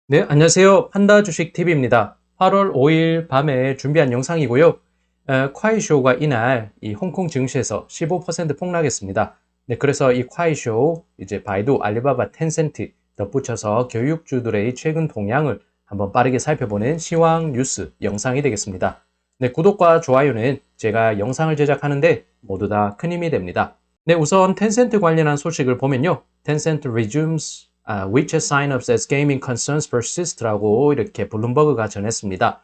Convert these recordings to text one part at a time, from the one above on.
네, 안녕하세요. 판다 주식 TV입니다. 8월 5일 밤에 준비한 영상이고요. 콰이쇼가 이날 이 홍콩 증시에서 15% 폭락했습니다. 네, 그래서 이 콰이쇼, 이제 바이두, 알리바바, 텐센트 덧붙여서 교육주들의 최근 동향을 한번 빠르게 살펴보는 시황 뉴스 영상이 되겠습니다. 네, 구독과 좋아요는 제가 영상을 제작하는데 모두 다 큰 힘이 됩니다. 네, 우선 텐센트 관련한 소식을 보면요. 텐센트 resumes WeChat signups as gaming concerns persist라고 이렇게 블룸버그가 전했습니다.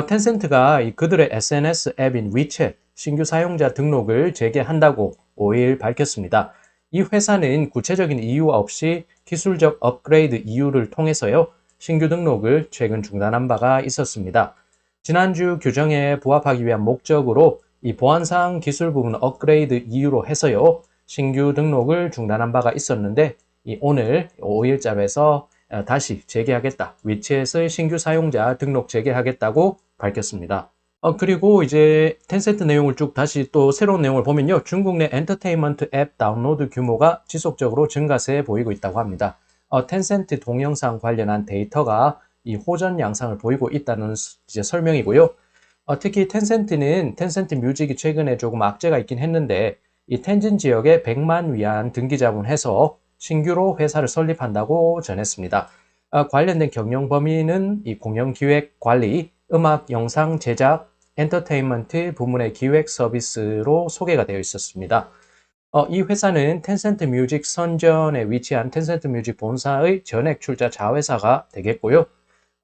텐센트가 그들의 SNS 앱인 WeChat 신규 사용자 등록을 재개한다고 5일 밝혔습니다. 이 회사는 구체적인 이유 없이 기술적 업그레이드 이유를 통해서요. 신규 등록을 최근 중단한 바가 있었습니다. 지난주 규정에 부합하기 위한 목적으로 이 보안상 기술 부분 업그레이드 이유로 해서요. 신규 등록을 중단한 바가 있었는데 오늘 5일자로해서 다시 재개하겠다. 위챗의 신규 사용자 등록 재개하겠다고 밝혔습니다. 그리고 이제 텐센트 내용을 쭉 다시 또 새로운 내용을 보면요. 중국 내 엔터테인먼트 앱 다운로드 규모가 지속적으로 증가세 보이고 있다고 합니다. 텐센트 동영상 관련한 데이터가 이 호전 양상을 보이고 있다는 이제 설명이고요. 특히 텐센트는 텐센트 뮤직이 최근에 조금 악재가 있긴 했는데 이 텐진 지역에 100만 위안 등기 자본해서 신규로 회사를 설립한다고 전했습니다. 관련된 경영 범위는 이 공연 기획 관리, 음악, 영상 제작, 엔터테인먼트 부문의 기획 서비스로 소개가 되어 있었습니다. 이 회사는 텐센트 뮤직 선전에 위치한 텐센트 뮤직 본사의 전액 출자 자회사가 되겠고요.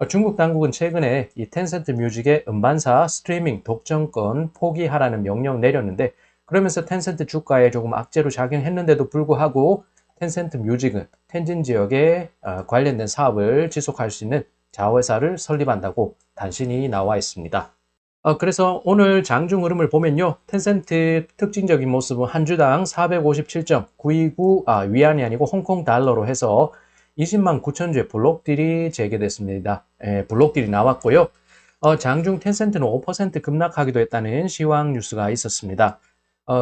중국 당국은 최근에 이 텐센트 뮤직의 음반사 스트리밍 독점권 포기하라는 명령 내렸는데 그러면서 텐센트 주가에 조금 악재로 작용했는데도 불구하고 텐센트 뮤직은 텐진 지역에 관련된 사업을 지속할 수 있는 자회사를 설립한다고 단신이 나와 있습니다. 그래서 오늘 장중 흐름을 보면요. 텐센트 특징적인 모습은 한 주당 457.929 위안이 아니고 홍콩 달러로 해서 20만 9천 주의 블록딜이 재개됐습니다. 블록딜이 나왔고요. 장중 텐센트는 5% 급락하기도 했다는 시황 뉴스가 있었습니다.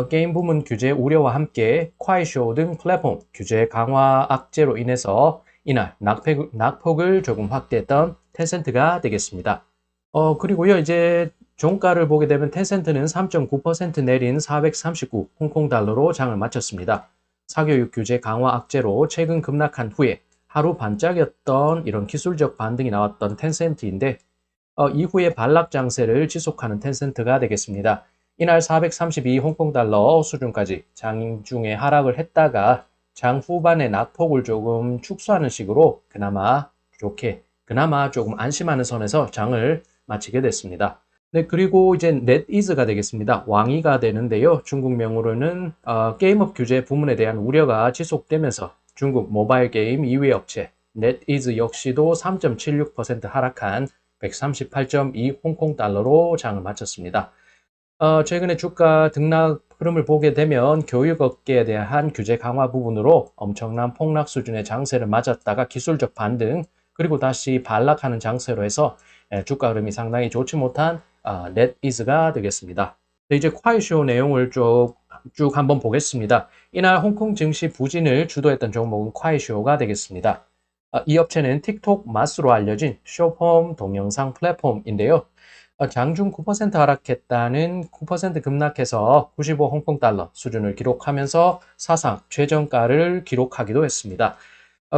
게임 부문 규제 우려와 함께 콰이쇼 등 플랫폼 규제 강화 악재로 인해서 이날 낙폭을 조금 확대했던 텐센트가 되겠습니다. 그리고요, 이제 종가를 보게 되면 텐센트는 3.9% 내린 439 홍콩 달러로 장을 마쳤습니다. 사교육 규제 강화 악재로 최근 급락한 후에 하루 반짝였던 이런 기술적 반등이 나왔던 텐센트인데 이후에 반락 장세를 지속하는 텐센트가 되겠습니다. 이날 432 홍콩 달러 수준까지 장중에 하락을 했다가 장 후반에 낙폭을 조금 축소하는 식으로 그나마 조금 안심하는 선에서 장을 마치게 됐습니다. 네, 그리고 이제 넷이즈가 되겠습니다. 왕이가 되는데요. 중국명으로는 게임업 규제 부문에 대한 우려가 지속되면서 중국 모바일 게임 2위 업체 넷이즈 역시도 3.76% 하락한 138.2 홍콩 달러로 장을 마쳤습니다. 최근에 주가 등락 흐름을 보게 되면 교육업계에 대한 규제 강화 부분으로 엄청난 폭락 수준의 장세를 맞았다가 기술적 반등 그리고 다시 반락하는 장세로 해서 주가 흐름이 상당히 좋지 못한 넷이즈가 되겠습니다. 이제 콰이쇼 내용을 쭉 한번 보겠습니다. 이날 홍콩 증시 부진을 주도했던 종목은 콰이쇼가 되겠습니다. 이 업체는 틱톡 맛으로 알려진 쇼폼 동영상 플랫폼인데요. 장중 9% 하락했다는 9% 급락해서 95 홍콩 달러 수준을 기록하면서 사상 최저가를 기록하기도 했습니다.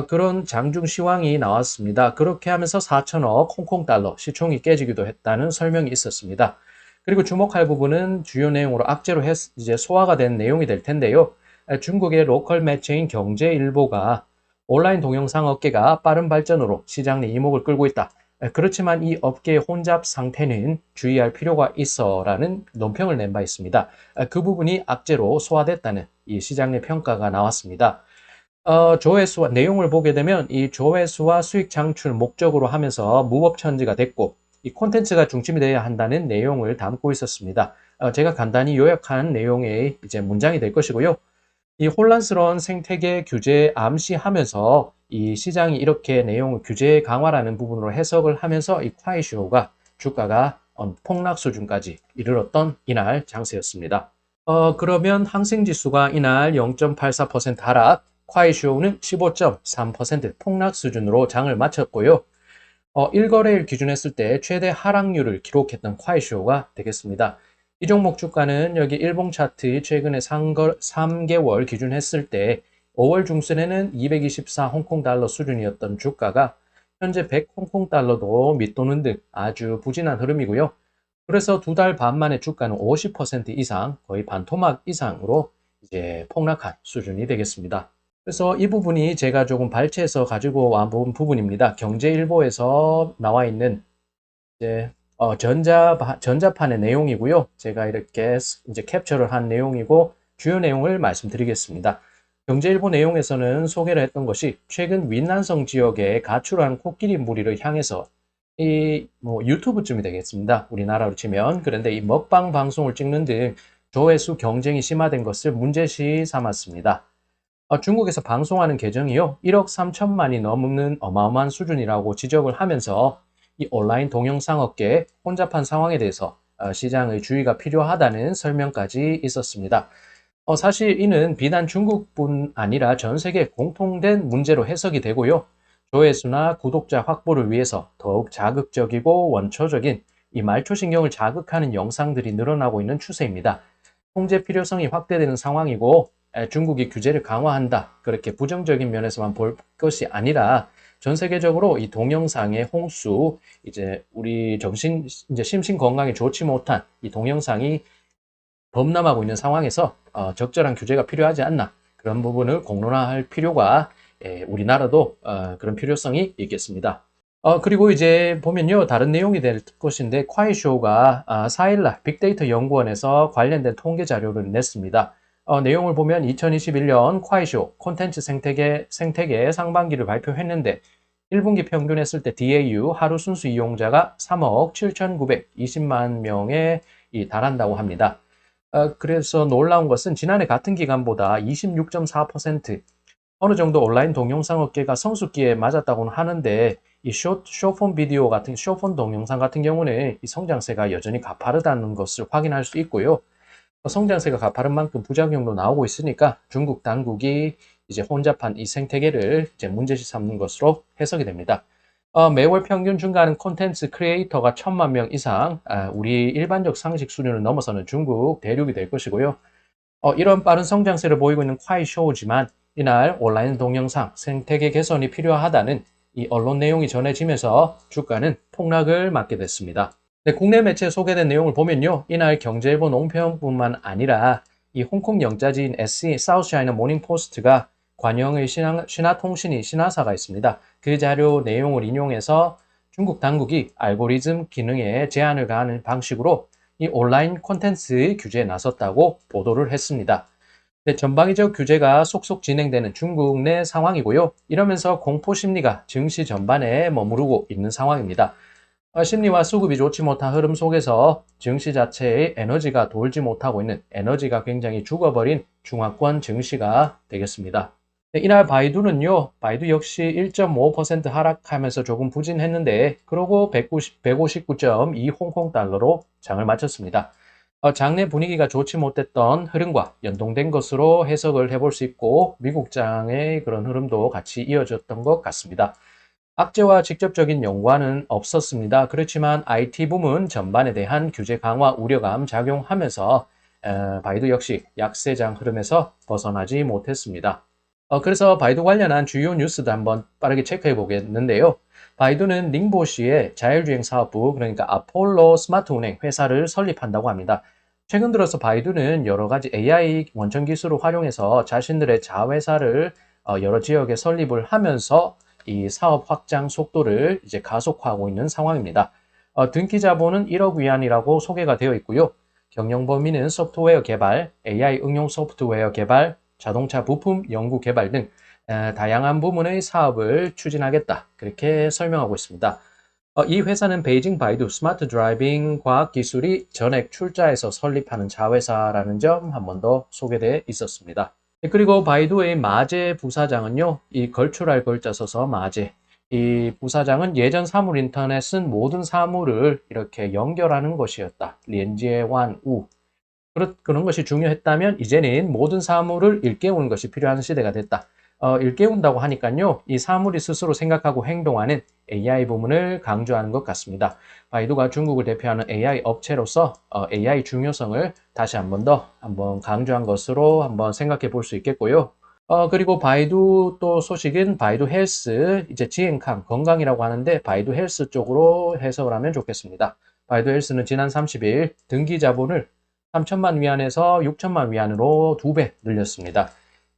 그런 장중 시황이 나왔습니다. 그렇게 하면서 4천억 홍콩 달러 시총이 깨지기도 했다는 설명이 있었습니다. 그리고 주목할 부분은 주요 내용으로 악재로 이제 소화가 된 내용이 될 텐데요. 중국의 로컬 매체인 경제일보가 온라인 동영상 업계가 빠른 발전으로 시장 내 이목을 끌고 있다. 그렇지만 이 업계의 혼잡 상태는 주의할 필요가 있어라는 논평을 낸 바 있습니다. 그 부분이 악재로 소화됐다는 이 시장 내 평가가 나왔습니다. 조회수와 내용을 보게 되면 이 조회수와 수익 창출 목적으로 하면서 무법천지가 됐고 이 콘텐츠가 중심이 되어야 한다는 내용을 담고 있었습니다. 제가 간단히 요약한 내용의 이제 문장이 될 것이고요. 이 혼란스러운 생태계 규제 암시하면서 이 시장이 이렇게 내용을 규제 강화라는 부분으로 해석을 하면서 이 콰이쇼가 주가가 폭락 수준까지 이르렀던 이날 장세였습니다. 그러면 항생지수가 이날 0.84% 하락, 콰이쇼는 15.3% 폭락 수준으로 장을 마쳤고요. 일거래일 기준했을 때 최대 하락률을 기록했던 콰이쇼가 되겠습니다. 이 종목 주가는 여기 일봉 차트 최근에 3개월 기준했을 때 5월 중순에는 224 홍콩 달러 수준이었던 주가가 현재 100 홍콩 달러도 밑도는 등 아주 부진한 흐름이고요. 그래서 두 달 반 만에 주가는 50% 이상, 거의 반토막 이상으로 이제 폭락한 수준이 되겠습니다. 그래서 이 부분이 제가 조금 발췌해서 가지고 와본 부분입니다. 경제일보에서 나와 있는 이제 전자판의 내용이고요. 제가 이렇게 이제 캡처를 한 내용이고 주요 내용을 말씀드리겠습니다. 경제일보 내용에서는 소개를 했던 것이 최근 윈난성 지역에 가출한 코끼리 무리를 향해서 이 뭐 유튜브쯤이 되겠습니다. 우리나라로 치면. 그런데 이 먹방 방송을 찍는 등 조회수 경쟁이 심화된 것을 문제시 삼았습니다. 중국에서 방송하는 계정이요, 1억 3천만이 넘는 어마어마한 수준이라고 지적을 하면서 이 온라인 동영상 업계의 혼잡한 상황에 대해서 시장의 주의가 필요하다는 설명까지 있었습니다. 사실 이는 비단 중국뿐 아니라 전 세계 공통된 문제로 해석이 되고요. 조회수나 구독자 확보를 위해서 더욱 자극적이고 원초적인 이 말초신경을 자극하는 영상들이 늘어나고 있는 추세입니다. 통제 필요성이 확대되는 상황이고 중국이 규제를 강화한다, 그렇게 부정적인 면에서만 볼 것이 아니라 전 세계적으로 이 동영상의 홍수, 이제 우리 이제 심신 건강에 좋지 못한 이 동영상이 범람하고 있는 상황에서 적절한 규제가 필요하지 않나, 그런 부분을 공론화할 필요가 우리나라도 그런 필요성이 있겠습니다. 그리고 이제 보면요, 다른 내용이 될 것인데 콰이쇼가 4일날 빅데이터 연구원에서 관련된 통계 자료를 냈습니다. 내용을 보면 2021년 콰이쇼 콘텐츠 생태계 상반기를 발표했는데 1분기 평균했을 때 DAU 하루 순수 이용자가 3억 7,920만 명에 달한다고 합니다. 그래서 놀라운 것은 지난해 같은 기간보다 26.4%, 어느 정도 온라인 동영상 업계가 성숙기에 맞았다고는 하는데 이 쇼폰 비디오 같은 쇼폰 동영상 같은 경우는 이 성장세가 여전히 가파르다는 것을 확인할 수 있고요. 성장세가 가파른 만큼 부작용도 나오고 있으니까 중국 당국이 이제 혼잡한 이 생태계를 이제 문제시 삼는 것으로 해석이 됩니다. 매월 평균 증가하는 콘텐츠 크리에이터가 1,000만 명 이상, 우리 일반적 상식 수준을 넘어서는 중국 대륙이 될 것이고요. 이런 빠른 성장세를 보이고 있는 콰이쇼지만 이날 온라인 동영상 생태계 개선이 필요하다는 이 언론 내용이 전해지면서 주가는 폭락을 맞게 됐습니다. 네, 국내 매체에 소개된 내용을 보면요, 이날 경제일보 논평뿐만 아니라 이 홍콩 영자지인 SE 사우스차이나 모닝포스트가 관영의 신화통신이 신화사가 있습니다. 그 자료 내용을 인용해서 중국 당국이 알고리즘 기능에 제한을 가하는 방식으로 이 온라인 콘텐츠 규제에 나섰다고 보도를 했습니다. 네, 전방위적 규제가 속속 진행되는 중국 내 상황이고요. 이러면서 공포 심리가 증시 전반에 머무르고 있는 상황입니다. 심리와 수급이 좋지 못한 흐름 속에서 증시 자체의 에너지가 돌지 못하고 있는, 에너지가 굉장히 죽어버린 중화권 증시가 되겠습니다. 네, 이날 바이두는요, 바이두 역시 1.5% 하락하면서 조금 부진했는데, 그러고 159.2 홍콩 달러로 장을 마쳤습니다. 장내 분위기가 좋지 못했던 흐름과 연동된 것으로 해석을 해볼 수 있고, 미국장의 그런 흐름도 같이 이어졌던 것 같습니다. 악재와 직접적인 연관은 없었습니다. 그렇지만 IT 부문 전반에 대한 규제 강화 우려감 작용하면서 바이두 역시 약세장 흐름에서 벗어나지 못했습니다. 그래서 바이두 관련한 주요 뉴스도 한번 빠르게 체크해 보겠는데요. 바이두는 닝보시의 자율주행 사업부, 그러니까 아폴로 스마트 운행 회사를 설립한다고 합니다. 최근 들어서 바이두는 여러 가지 AI 원천 기술을 활용해서 자신들의 자회사를 여러 지역에 설립을 하면서 이 사업 확장 속도를 이제 가속화하고 있는 상황입니다. 등기 자본은 1억 위안이라고 소개가 되어 있고요. 경영 범위는 소프트웨어 개발, AI 응용 소프트웨어 개발, 자동차 부품 연구 개발 등 다양한 부문의 사업을 추진하겠다, 그렇게 설명하고 있습니다. 이 회사는 베이징 바이두 스마트 드라이빙 과학 기술이 전액 출자해서 설립하는 자회사라는 점 한 번 더 소개되어 있었습니다. 그리고 바이두의 마제 부사장은요, 이 걸출할 걸자 써서 마제. 이 부사장은 예전 사물 인터넷은 모든 사물을 이렇게 연결하는 것이었다. 렌지에완 우. 그런 것이 중요했다면 이제는 모든 사물을 일깨우는 것이 필요한 시대가 됐다. 일깨운다고 하니까요. 이 사물이 스스로 생각하고 행동하는 AI 부문을 강조하는 것 같습니다. 바이두가 중국을 대표하는 AI 업체로서 AI 중요성을 다시 한번 강조한 것으로 한번 생각해 볼 수 있겠고요. 그리고 바이두 또 소식은 바이두 헬스, 이제 지앤康, 건강이라고 하는데 바이두 헬스 쪽으로 해석을 하면 좋겠습니다. 바이두 헬스는 지난 30일 등기 자본을 3천만 위안에서 6천만 위안으로 2배 늘렸습니다.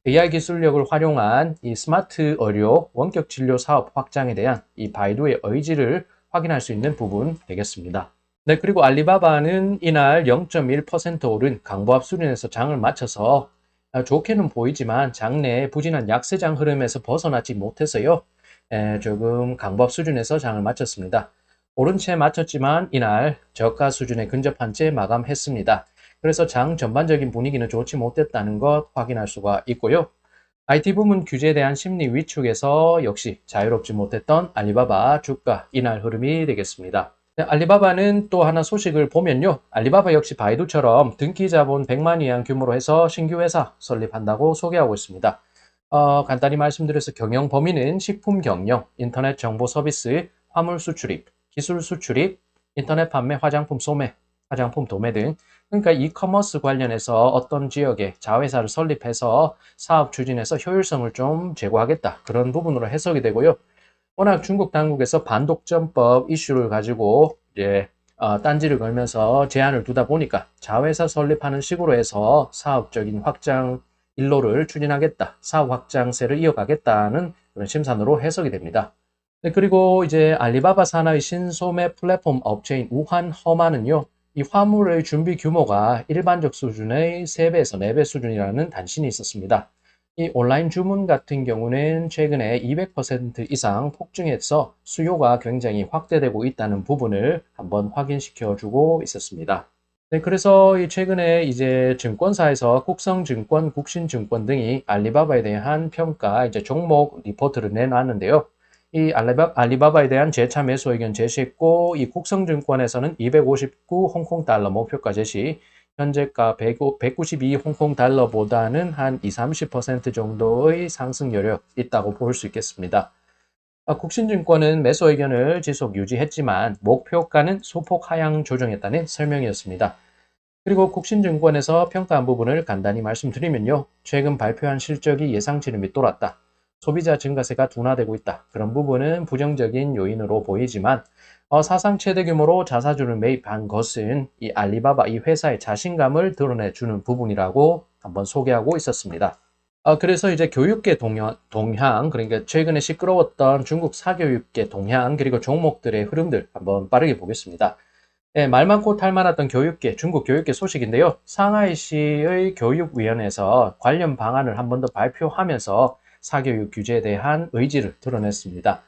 AI 기술력을 활용한 이 스마트 의료 원격 진료 사업 확장에 대한 이 바이두의 의지를 확인할 수 있는 부분 되겠습니다. 네, 그리고 알리바바는 이날 0.1% 오른 강보합 수준에서 장을 마쳐서 좋게는 보이지만 장내 부진한 약세장 흐름에서 벗어나지 못해서요. 조금 강보합 수준에서 장을 마쳤습니다. 오른 채 마쳤지만 이날 저가 수준에 근접한 채 마감했습니다. 그래서 장 전반적인 분위기는 좋지 못했다는 것 확인할 수가 있고요. IT 부문 규제에 대한 심리 위축에서 역시 자유롭지 못했던 알리바바 주가 이날 흐름이 되겠습니다. 네, 알리바바는 또 하나 소식을 보면요. 알리바바 역시 바이두처럼 등기 자본 100만 위안 규모로 해서 신규 회사 설립한다고 소개하고 있습니다. 간단히 말씀드려서 경영 범위는 식품 경영, 인터넷 정보 서비스, 화물 수출입, 기술 수출입, 인터넷 판매, 화장품 소매, 화장품 도매 등 그러니까 이커머스 관련해서 어떤 지역에 자회사를 설립해서 사업 추진해서 효율성을 좀 제고하겠다. 그런 부분으로 해석이 되고요. 워낙 중국 당국에서 반독점법 이슈를 가지고 이제 딴지를 걸면서 제한을 두다 보니까 자회사 설립하는 식으로 해서 사업적인 확장 일로를 추진하겠다. 사업 확장세를 이어가겠다는 그런 심산으로 해석이 됩니다. 네, 그리고 이제 알리바바 산하의 신소매 플랫폼 업체인 우한 허마는요. 이 화물의 준비 규모가 일반적 수준의 3배에서 4배 수준이라는 단신이 있었습니다. 이 온라인 주문 같은 경우는 최근에 200% 이상 폭증해서 수요가 굉장히 확대되고 있다는 부분을 한번 확인시켜 주고 있었습니다. 네, 그래서 최근에 이제 증권사에서 국성증권, 국신증권 등이 알리바바에 대한 평가, 이제 종목 리포트를 내놨는데요. 이 알리바바에 대한 재차 매수 의견 제시했고, 이 국성증권에서는 259 홍콩 달러 목표가 제시, 현재가 192 홍콩 달러보다는 한 20, 30% 정도의 상승 여력 있다고 볼 수 있겠습니다. 국신증권은 매수 의견을 지속 유지했지만 목표가는 소폭 하향 조정했다는 설명이었습니다. 그리고 국신증권에서 평가한 부분을 간단히 말씀드리면요. 최근 발표한 실적이 예상치를 밑돌았다. 소비자 증가세가 둔화되고 있다. 그런 부분은 부정적인 요인으로 보이지만 사상 최대 규모로 자사주를 매입한 것은 이 알리바바 이 회사의 자신감을 드러내주는 부분이라고 한번 소개하고 있었습니다. 그래서 이제 교육계 동향, 그러니까 최근에 시끄러웠던 중국 사교육계 동향, 그리고 종목들의 흐름들 한번 빠르게 보겠습니다. 네, 말 많고 탈 많았던 교육계, 중국 교육계 소식인데요. 상하이시의 교육위원회에서 관련 방안을 한 번 더 발표하면서 사교육 규제에 대한 의지를 드러냈습니다.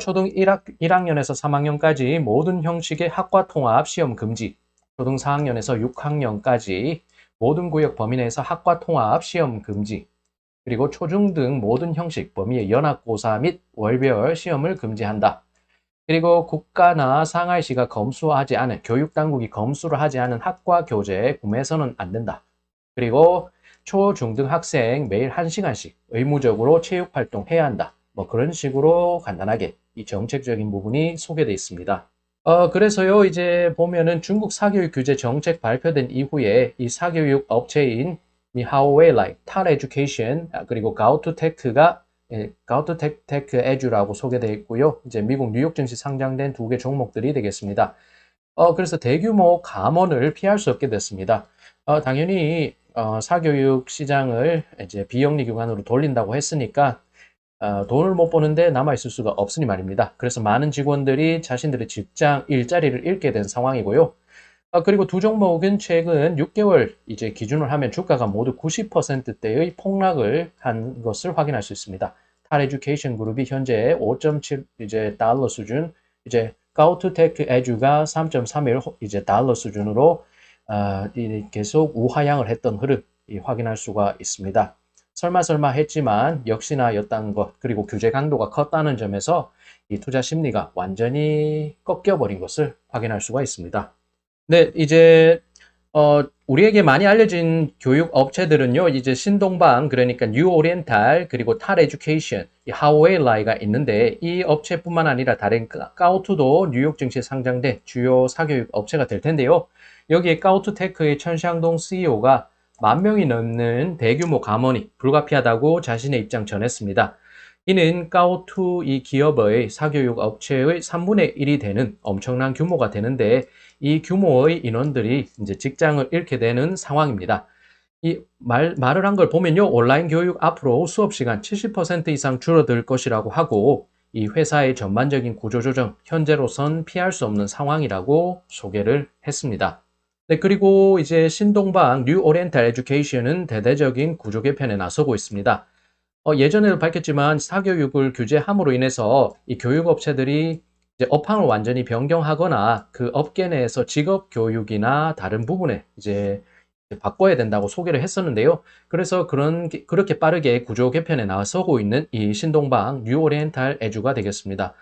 초등 1학년에서 3학년까지 모든 형식의 학과 통합 시험 금지, 초등 4학년에서 6학년까지 모든 구역 범위 내에서 학과 통합 시험 금지, 그리고 초중 등 모든 형식 범위의 연합고사 및 월별 시험을 금지한다. 그리고 국가나 상하이시가 검수하지 않은, 교육당국이 검수를 하지 않은 학과 교재 구매서는 안 된다. 그리고 초, 중 등 학생 매일 1시간씩 의무적으로 체육활동 해야 한다. 뭐 그런 식으로 간단하게 이 정책적인 부분이 소개되어 있습니다. 그래서요, 이제 보면은 중국 사교육 규제 정책 발표된 이후에 이 사교육 업체인 하오웨이, 탈 에듀케이션, 그리고 가오투테크가 가우투테크 에듀라고 소개되어 있고요. 이제 미국 뉴욕 증시 상장된 2개 종목들이 되겠습니다. 그래서 대규모 감원을 피할 수 없게 됐습니다. 당연히 사교육 시장을 이제 비영리 기관으로 돌린다고 했으니까 돈을 못 버는데 남아있을 수가 없으니 말입니다. 그래서 많은 직원들이 자신들의 직장, 일자리를 잃게 된 상황이고요. 그리고 두 종목은 최근 6개월 이제 기준을 하면 주가가 모두 90%대의 폭락을 한 것을 확인할 수 있습니다. 탈 에듀케이션 그룹이 현재 5.7 이제 달러 수준, 이제 가우투테크 에듀가 3.31 이제 달러 수준으로 계속 우하향을 했던 흐름 확인할 수가 있습니다. 설마 했지만 역시나 였다는 것, 그리고 규제 강도가 컸다는 점에서 이 투자 심리가 완전히 꺾여버린 것을 확인할 수가 있습니다. 네, 이제 우리에게 많이 알려진 교육 업체들은요, 이제 신동방, 그러니까 뉴 오리엔탈, 그리고 탈 에듀케이션, 이 하워웨일라이가 있는데, 이 업체뿐만 아니라 다른 까우투도 뉴욕 증시에 상장된 주요 사교육 업체가 될 텐데요. 여기에 까우투테크의 천샹동 CEO가 10,000명이 넘는 대규모 감원이 불가피하다고 자신의 입장 전했습니다. 이는 까우투 이 기업의 사교육 업체의 3분의 1이 되는 엄청난 규모가 되는데, 이 규모의 인원들이 이제 직장을 잃게 되는 상황입니다. 이 말을 한 걸 보면요. 온라인 교육 앞으로 수업 시간 70% 이상 줄어들 것이라고 하고, 이 회사의 전반적인 구조조정, 현재로선 피할 수 없는 상황이라고 소개를 했습니다. 네, 그리고 이제 신동방 뉴 오리엔탈 에듀케이션은 대대적인 구조 개편에 나서고 있습니다. 예전에도 밝혔지만 사교육을 규제함으로 인해서 이 교육업체들이 이제 업황을 완전히 변경하거나 그 업계 내에서 직업 교육이나 다른 부분에 이제 바꿔야 된다고 소개를 했었는데요. 그래서 그렇게 빠르게 구조 개편에 나서고 있는 이 신동방 뉴 오리엔탈 에듀가 되겠습니다.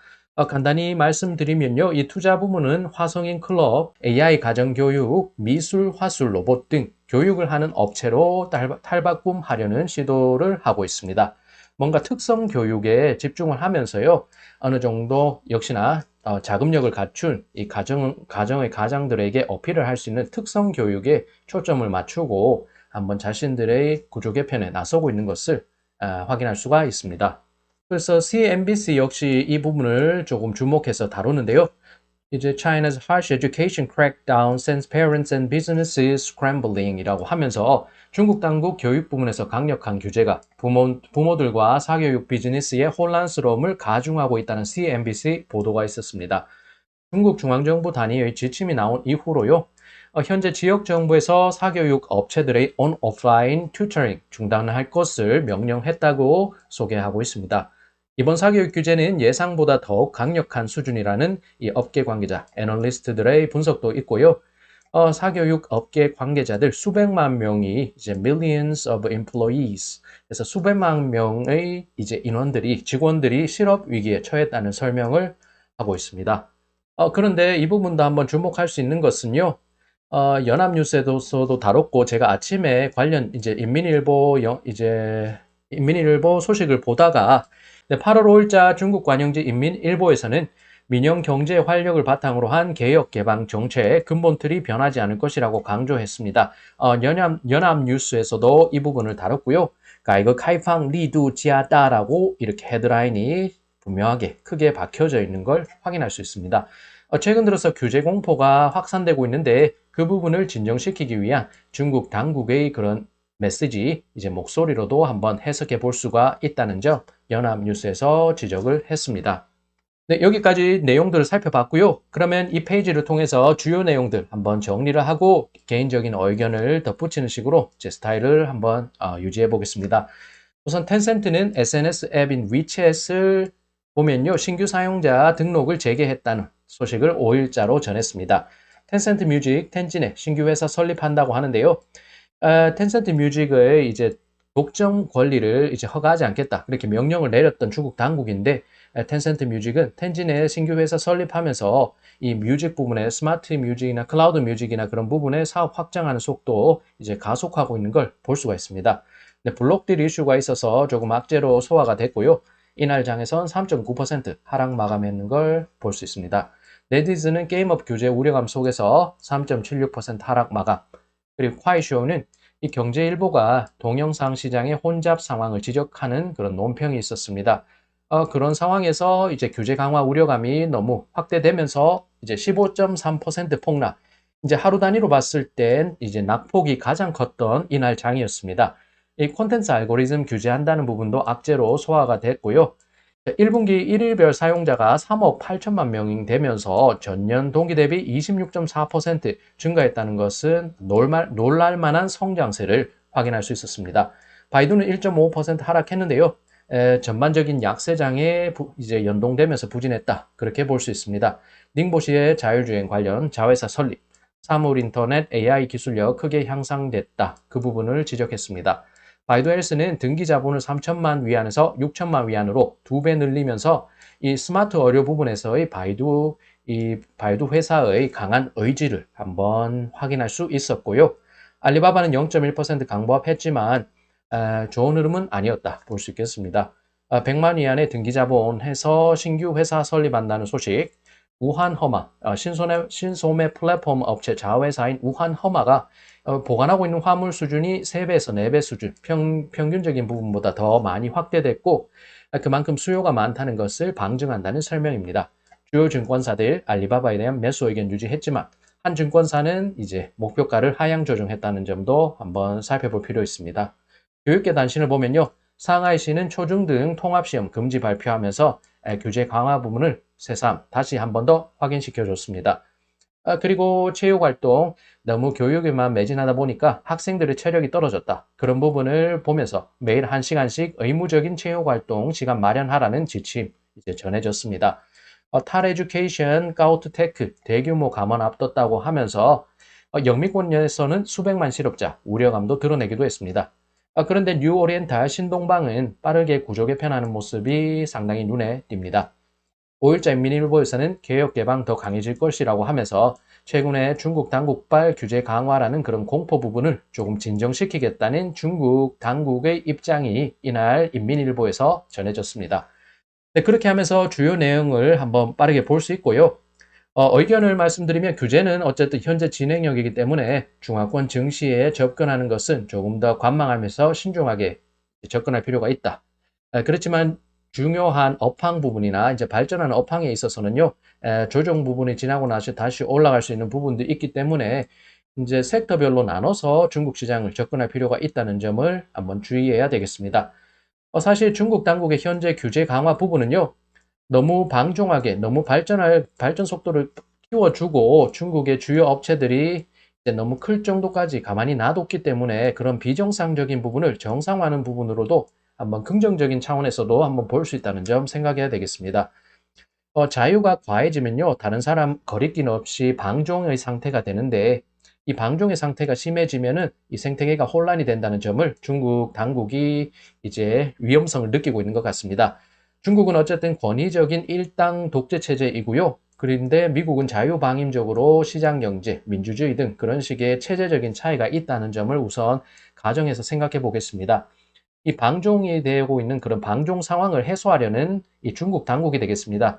간단히 말씀드리면요. 이 투자 부문은 화성인 클럽, AI 가정교육, 미술, 화술, 로봇 등 교육을 하는 업체로 탈바꿈하려는 시도를 하고 있습니다. 뭔가 특성 교육에 집중을 하면서요. 어느 정도 역시나 자금력을 갖춘 이 가정의 가장들에게 어필을 할 수 있는 특성 교육에 초점을 맞추고 한번 자신들의 구조 개편에 나서고 있는 것을 확인할 수가 있습니다. 그래서 CNBC 역시 이 부분을 조금 주목해서 다루는데요. 이제 China's harsh education crackdown sends parents and businesses scrambling 이라고 하면서 중국 당국 교육 부문에서 강력한 규제가 부모들과 사교육 비즈니스의 혼란스러움을 가중하고 있다는 CNBC 보도가 있었습니다. 중국 중앙정부 단위의 지침이 나온 이후로요. 현재 지역 정부에서 사교육 업체들의 on-offline tutoring 중단할 것을 명령했다고 소개하고 있습니다. 이번 사교육 규제는 예상보다 더욱 강력한 수준이라는 이 업계 관계자, 애널리스트들의 분석도 있고요. 사교육 업계 관계자들 수백만 명이 이제 millions of employees, 그래서 수백만 명의 이제 직원들이 실업 위기에 처했다는 설명을 하고 있습니다. 그런데 이 부분도 한번 주목할 수 있는 것은요. 연합뉴스에서도 다뤘고 제가 아침에 관련 이제 인민일보 소식을 보다가 8월 5일자 중국 관영지 인민일보에서는 민영 경제 활력을 바탕으로 한 개혁 개방 정책 근본 틀이 변하지 않을 것이라고 강조했습니다. 연합뉴스에서도 이 부분을 다뤘고요. 가이거 카이팡 리두 지하다라고 이렇게 헤드라인이 분명하게 크게 박혀져 있는 걸 확인할 수 있습니다. 최근 들어서 규제 공포가 확산되고 있는데 그 부분을 진정시키기 위한 중국 당국의 그런 메시지, 이제 목소리로도 한번 해석해 볼 수가 있다는 점 연합뉴스에서 지적을 했습니다. 네, 여기까지 내용들을 살펴봤고요. 그러면 이 페이지를 통해서 주요 내용들 한번 정리를 하고 개인적인 의견을 덧붙이는 식으로 제 스타일을 한번 유지해 보겠습니다. 우선 텐센트는 SNS 앱인 위챗을 보면요. 신규 사용자 등록을 재개했다는 소식을 5일자로 전했습니다. 텐센트 뮤직, 텐진에 신규 회사 설립한다고 하는데요. 텐센트 뮤직의 이제 독점 권리를 이제 허가하지 않겠다. 이렇게 명령을 내렸던 중국 당국인데 텐센트 뮤직은 텐진에 신규 회사 설립하면서 이 뮤직 부분에 스마트 뮤직이나 클라우드 뮤직이나 그런 부분에 사업 확장하는 속도 이제 가속하고 있는 걸 볼 수가 있습니다. 네, 블록딜 이슈가 있어서 조금 악재로 소화가 됐고요. 이날 장에선 3.9% 하락 마감했는 걸 볼 수 있습니다. 네디즈는 게임업 규제 우려감 속에서 3.76% 하락 마감. 그리고 콰이쇼는 이 경제일보가 동영상 시장의 혼잡 상황을 지적하는 그런 논평이 있었습니다. 그런 상황에서 이제 규제 강화 우려감이 너무 확대되면서 이제 15.3% 폭락. 이제 하루 단위로 봤을 땐 이제 낙폭이 가장 컸던 이날 장이었습니다. 이 콘텐츠 알고리즘 규제한다는 부분도 악재로 소화가 됐고요. 1분기 1일별 사용자가 3억 8천만 명이 되면서 전년 동기 대비 26.4% 증가했다는 것은 놀랄만한 성장세를 확인할 수 있었습니다. 바이두는 1.5% 하락했는데요. 전반적인 약세장에 이제 연동되면서 부진했다. 그렇게 볼 수 있습니다. 닝보시의 자율주행 관련 자회사 설립, 사물 인터넷 AI 기술력 크게 향상됐다. 그 부분을 지적했습니다. 바이두헬스는 등기 자본을 3천만 위안에서 6천만 위안으로 2배 늘리면서 이 스마트 의료 부분에서의 바이두 회사의 강한 의지를 한번 확인할 수 있었고요. 알리바바는 0.1% 강보합했지만 좋은 흐름은 아니었다 볼 수 있겠습니다. 100만 위안의 등기 자본 해서 신규 회사 설립한다는 소식, 우한허마, 신소매 플랫폼 업체 자회사인 우한허마가 보관하고 있는 화물 수준이 3배에서 4배 수준, 평균적인 부분보다 더 많이 확대됐고 그만큼 수요가 많다는 것을 방증한다는 설명입니다. 주요 증권사들 알리바바에 대한 매수 의견 유지했지만 한 증권사는 이제 목표가를 하향 조정했다는 점도 한번 살펴볼 필요 있습니다. 교육계 단신을 보면요. 상하이시는 초중등 통합시험 금지 발표하면서 규제 강화 부분을 새삼 다시 한 번 더 확인시켜줬습니다. 그리고 체육활동 너무 교육에만 매진하다 보니까 학생들의 체력이 떨어졌다. 그런 부분을 보면서 매일 1시간씩 의무적인 체육활동 시간 마련하라는 지침 이제 전해졌습니다. 탈에듀케이션, 가우트테크 대규모 감원 앞뒀다고 하면서 영미권에서는 수백만 실업자 우려감도 드러내기도 했습니다. 그런데 뉴오리엔탈 신동방은 빠르게 구조 개편하는 모습이 상당히 눈에 띕니다. 5일자 인민일보에서는 개혁 개방 더 강해질 것이라고 하면서 최근에 중국 당국발 규제 강화라는 그런 공포 부분을 조금 진정시키겠다는 중국 당국의 입장이 이날 인민일보에서 전해졌습니다. 네, 그렇게 하면서 주요 내용을 한번 빠르게 볼 수 있고요. 의견을 말씀드리면 규제는 어쨌든 현재 진행형이기 때문에 중화권 증시에 접근하는 것은 조금 더 관망하면서 신중하게 접근할 필요가 있다. 그렇지만 중요한 업황 부분이나 이제 발전하는 업황에 있어서는요, 조정 부분이 지나고 나서 다시 올라갈 수 있는 부분도 있기 때문에 이제 섹터별로 나눠서 중국 시장을 접근할 필요가 있다는 점을 한번 주의해야 되겠습니다. 사실 중국 당국의 현재 규제 강화 부분은요, 너무 방종하게, 너무 발전 속도를 키워주고 중국의 주요 업체들이 이제 너무 클 정도까지 가만히 놔뒀기 때문에 그런 비정상적인 부분을 정상화하는 부분으로도 한번 긍정적인 차원에서도 한번 볼 수 있다는 점 생각해야 되겠습니다. 자유가 과해지면요, 다른 사람 거리낌 없이 방종의 상태가 되는데 이 방종의 상태가 심해지면은 이 생태계가 혼란이 된다는 점을 중국 당국이 이제 위험성을 느끼고 있는 것 같습니다. 중국은 어쨌든 권위적인 일당 독재 체제이고요. 그런데 미국은 자유방임적으로 시장경제, 민주주의 등 그런 식의 체제적인 차이가 있다는 점을 우선 가정해서 생각해 보겠습니다. 이 방종이 되고 있는 그런 방종 상황을 해소하려는 이 중국 당국이 되겠습니다.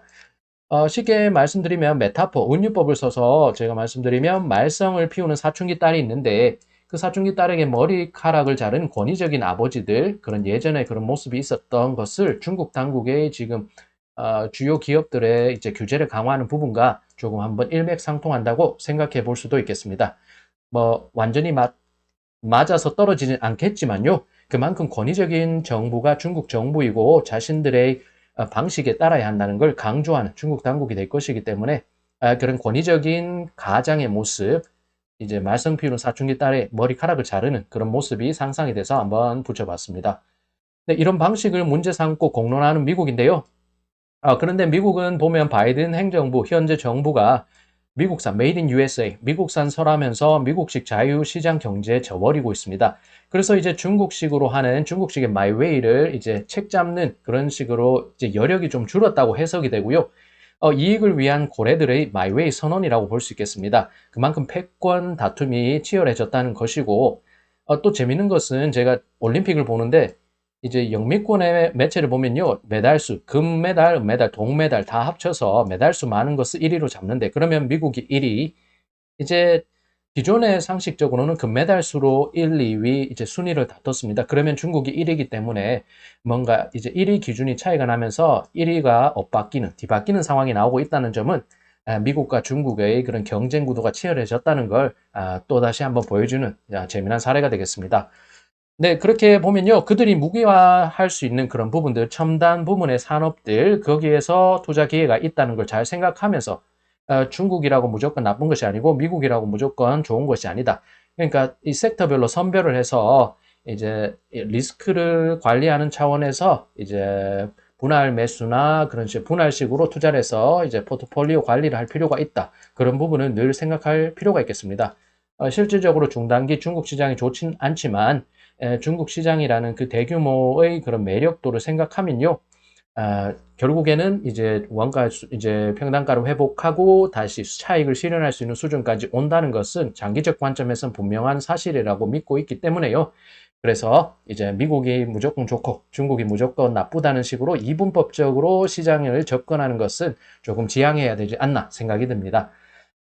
쉽게 말씀드리면 메타포, 은유법을 써서 제가 말씀드리면 말썽을 피우는 사춘기 딸이 있는데 그 사춘기 딸에게 머리카락을 자른 권위적인 아버지들, 그런 예전에 그런 모습이 있었던 것을 중국 당국의 지금 주요 기업들의 이제 규제를 강화하는 부분과 조금 한번 일맥상통한다고 생각해 볼 수도 있겠습니다. 뭐 완전히 맞아서 떨어지진 않겠지만요. 그만큼 권위적인 정부가 중국 정부이고 자신들의 방식에 따라야 한다는 걸 강조하는 중국 당국이 될 것이기 때문에 그런 권위적인 가장의 모습, 이제 말썽 피우는 사춘기 딸의 머리카락을 자르는 그런 모습이 상상이 돼서 한번 붙여봤습니다. 네, 이런 방식을 문제 삼고 공론하는 미국인데요. 그런데 미국은 보면 바이든 행정부, 현재 정부가 미국산, 메이드 인 USA, 미국산 설하면서 미국식 자유시장 경제에 져버리고 있습니다. 그래서 이제 중국식으로 하는 중국식의 마이웨이를 이제 책 잡는 그런 식으로 이제 여력이 좀 줄었다고 해석이 되고요. 이익을 위한 고래들의 마이웨이 선언이라고 볼 수 있겠습니다. 그만큼 패권 다툼이 치열해졌다는 것이고, 또 재밌는 것은 제가 올림픽을 보는데 이제 영미권의 매체를 보면요. 메달수, 금메달, 은메달, 동메달 다 합쳐서 메달수 많은 것을 1위로 잡는데 그러면 미국이 1위. 이제 기존의 상식적으로는 금메달수로 1, 2위 이제 순위를 다퉜습니다. 그러면 중국이 1위이기 때문에 뭔가 이제 1위 기준이 차이가 나면서 1위가 엇바뀌는, 뒤바뀌는 상황이 나오고 있다는 점은 미국과 중국의 그런 경쟁 구도가 치열해졌다는 걸 또다시 한번 보여주는 재미난 사례가 되겠습니다. 네, 그렇게 보면요. 그들이 무기화할 수 있는 그런 부분들, 첨단 부문의 산업들, 거기에서 투자 기회가 있다는 걸 잘 생각하면서 중국이라고 무조건 나쁜 것이 아니고 미국이라고 무조건 좋은 것이 아니다. 그러니까 이 섹터별로 선별을 해서 이제 리스크를 관리하는 차원에서 이제 분할 매수나 그런 식 분할식으로 투자를 해서 이제 포트폴리오 관리를 할 필요가 있다. 그런 부분을 늘 생각할 필요가 있겠습니다. 실질적으로 중단기 중국 시장이 좋진 않지만 중국 시장이라는 그 대규모의 그런 매력도를 생각하면요. 결국에는 이제 원가 이제 평단가를 회복하고 다시 차익을 실현할 수 있는 수준까지 온다는 것은 장기적 관점에서는 분명한 사실이라고 믿고 있기 때문에요. 그래서 이제 미국이 무조건 좋고 중국이 무조건 나쁘다는 식으로 이분법적으로 시장을 접근하는 것은 조금 지양해야 되지 않나 생각이 듭니다.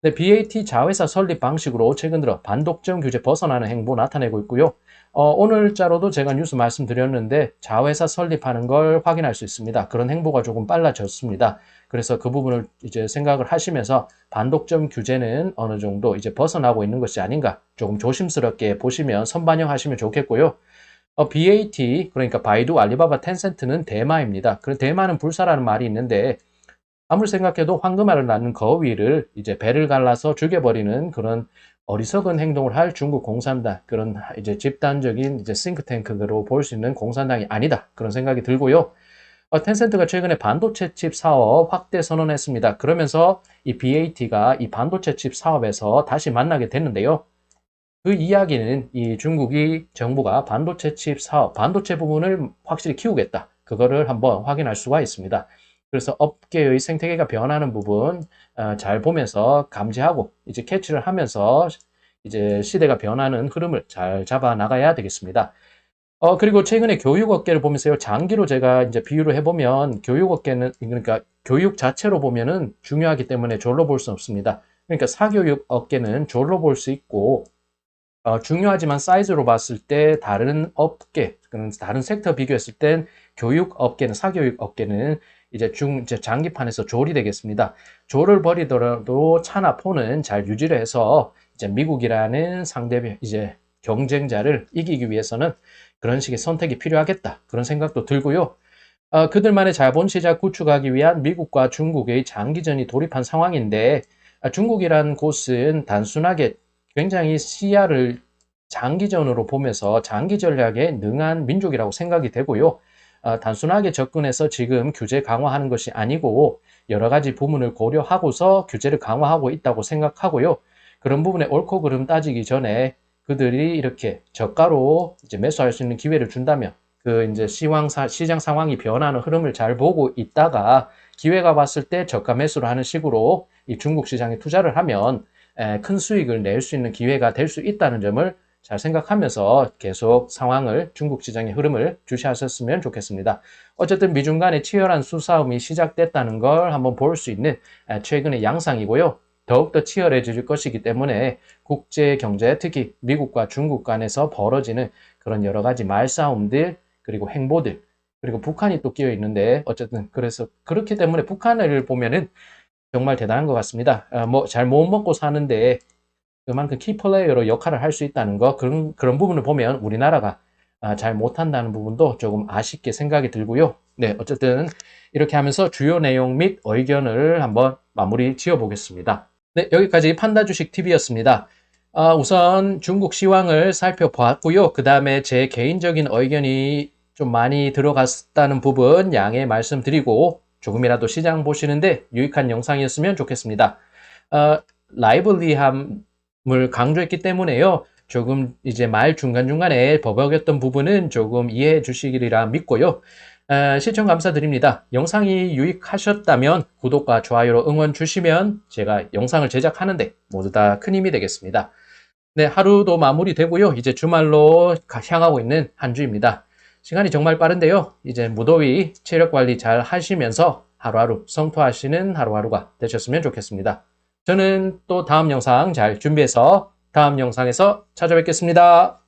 네, BAT 자회사 설립 방식으로 최근 들어 반독점 규제 벗어나는 행보 나타내고 있고요. 오늘자로도 제가 뉴스 말씀드렸는데 자회사 설립하는 걸 확인할 수 있습니다. 그런 행보가 조금 빨라졌습니다. 그래서 그 부분을 이제 생각을 하시면서 반독점 규제는 어느 정도 이제 벗어나고 있는 것이 아닌가 조금 조심스럽게 보시면 선반영하시면 좋겠고요. BAT 그러니까 바이두, 알리바바, 텐센트는 대마입니다. 그 대마는 불사라는 말이 있는데 아무리 생각해도 황금알을 낳는 거위를 이제 배를 갈라서 죽여버리는 그런 어리석은 행동을 할 중국 공산당, 그런 이제 집단적인 이제 싱크탱크로 볼 수 있는 공산당이 아니다. 그런 생각이 들고요. 텐센트가 최근에 반도체 칩 사업 확대 선언했습니다. 그러면서 이 BAT가 이 반도체 칩 사업에서 다시 만나게 됐는데요. 그 이야기는 이 중국이 정부가 반도체 칩 사업, 반도체 부분을 확실히 키우겠다. 그거를 한번 확인할 수가 있습니다. 그래서 업계의 생태계가 변하는 부분 잘 보면서 감지하고 이제 캐치를 하면서 이제 시대가 변하는 흐름을 잘 잡아 나가야 되겠습니다. 그리고 최근에 교육 업계를 보면서요, 장기로 제가 이제 비유를 해보면 교육 업계는 그러니까 교육 자체로 보면은 중요하기 때문에 졸로 볼 수 없습니다. 그러니까 사교육 업계는 졸로 볼 수 있고 중요하지만 사이즈로 봤을 때 다른 업계, 다른 섹터 비교했을 땐 교육 업계는, 사교육 업계는 이제 장기판에서 졸이 되겠습니다. 졸을 벌이더라도 차나 포는 잘 유지를 해서 이제 미국이라는 상대 이제 경쟁자를 이기기 위해서는 그런 식의 선택이 필요하겠다. 그런 생각도 들고요. 그들만의 자본 시장 구축하기 위한 미국과 중국의 장기전이 돌입한 상황인데 중국이라는 곳은 단순하게 굉장히 시야를 장기전으로 보면서 장기 전략에 능한 민족이라고 생각이 되고요. 단순하게 접근해서 지금 규제 강화하는 것이 아니고 여러 가지 부분을 고려하고서 규제를 강화하고 있다고 생각하고요. 그런 부분에 옳고 그름 따지기 전에 그들이 이렇게 저가로 이제 매수할 수 있는 기회를 준다면 그 이제 시장 상황이 변하는 흐름을 잘 보고 있다가 기회가 왔을 때 저가 매수를 하는 식으로 이 중국 시장에 투자를 하면 큰 수익을 낼 수 있는 기회가 될 수 있다는 점을 잘 생각하면서 계속 상황을 중국 시장의 흐름을 주시하셨으면 좋겠습니다. 어쨌든 미중 간의 치열한 수싸움이 시작됐다는 걸 한번 볼 수 있는 최근의 양상이고요. 더욱더 치열해질 것이기 때문에 국제 경제, 특히 미국과 중국 간에서 벌어지는 그런 여러 가지 말싸움들 그리고 행보들 그리고 북한이 또 끼어 있는데 어쨌든 그래서 그렇기 때문에 북한을 보면은 정말 대단한 것 같습니다. 뭐 잘 못 먹고 사는데 그만큼 키플레이어로 역할을 할 수 있다는 거 그런 부분을 보면 우리나라가 잘 못한다는 부분도 조금 아쉽게 생각이 들고요. 네, 어쨌든 이렇게 하면서 주요 내용 및 의견을 한번 마무리 지어 보겠습니다. 네, 여기까지 판다주식 TV였습니다. 우선 중국 시황을 살펴봤고요. 그 다음에 제 개인적인 의견이 좀 많이 들어갔다는 부분 양해 말씀드리고 조금이라도 시장 보시는데 유익한 영상이었으면 좋겠습니다. 라이블리함을 강조했기 때문에요. 조금 이제 말 중간중간에 버벅였던 부분은 조금 이해해 주시리라 믿고요. 시청 감사드립니다. 영상이 유익하셨다면 구독과 좋아요로 응원 주시면 제가 영상을 제작하는데 모두 다 큰 힘이 되겠습니다. 네, 하루도 마무리되고요. 이제 주말로 향하고 있는 한 주입니다. 시간이 정말 빠른데요. 이제 무더위 체력 관리 잘 하시면서 하루하루 성토하시는 하루하루가 되셨으면 좋겠습니다. 저는 또 다음 영상 잘 준비해서 다음 영상에서 찾아뵙겠습니다.